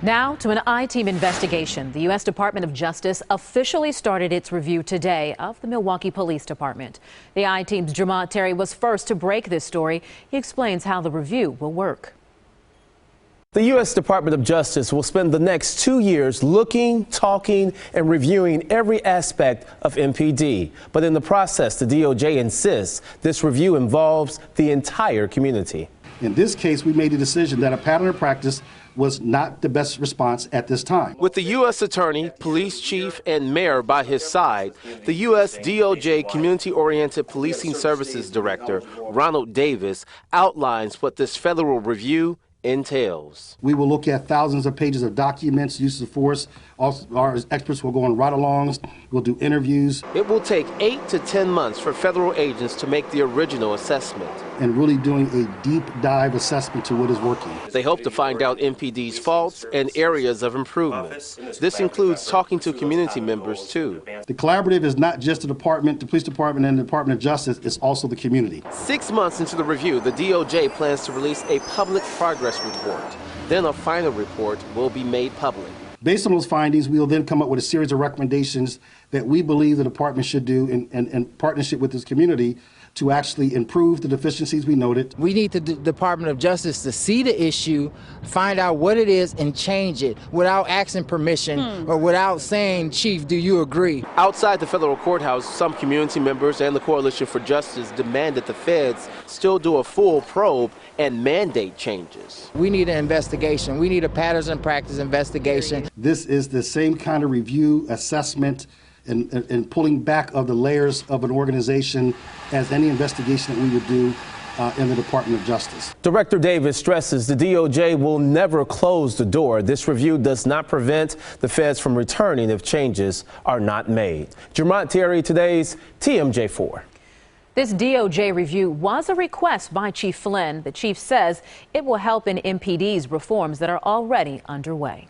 Now to an I-team investigation. The U.S. Department of Justice officially started its review today of the Milwaukee Police Department. The I-team's Jermont Terry was first to break this story. He explains how the review will work. The U.S. Department of Justice will spend the next 2 years looking, talking, and reviewing every aspect of MPD. But in the process, the DOJ insists this review involves the entire community. In this case, we made a decision that a pattern of practice was not the best response at this time. With the U.S. Attorney, Police Chief, and Mayor by his side, the U.S. DOJ Community-Oriented Policing Services Director, Ronald Davis, outlines what this federal review entails. We will look at thousands of pages of documents, use of force. Our experts will go on ride-alongs. We'll do interviews. It will take 8 to 10 months for federal agents to make the original assessment. And really doing a deep dive assessment to what is working. They hope to find out MPD's faults and areas of improvement. This includes talking to community members, too. The collaborative is not just the department, the police department, and the Department of Justice. It's also the community. 6 months into the review, the DOJ plans to release a public progress report. Then a final report will be made public. Based on those findings, we will then come up with a series of recommendations that we believe the department should do in partnership with this community to actually improve the deficiencies we noted. We need the Department of Justice to see the issue, find out what it is, and change it without asking permission or without saying, Chief, do you agree? Outside the federal courthouse, some community members and the Coalition for Justice demand that the feds still do a full probe and mandate changes. We need an investigation. We need a patterns and practice investigation. This is the same kind of review, assessment, and pulling back of the layers of an organization as any investigation that we would do in the Department of Justice. Director Davis stresses the DOJ will never close the door. This review does not prevent the feds from returning if changes are not made. Jermont Terry, today's TMJ4. This DOJ review was a request by Chief Flynn. The chief says it will help in MPD's reforms that are already underway.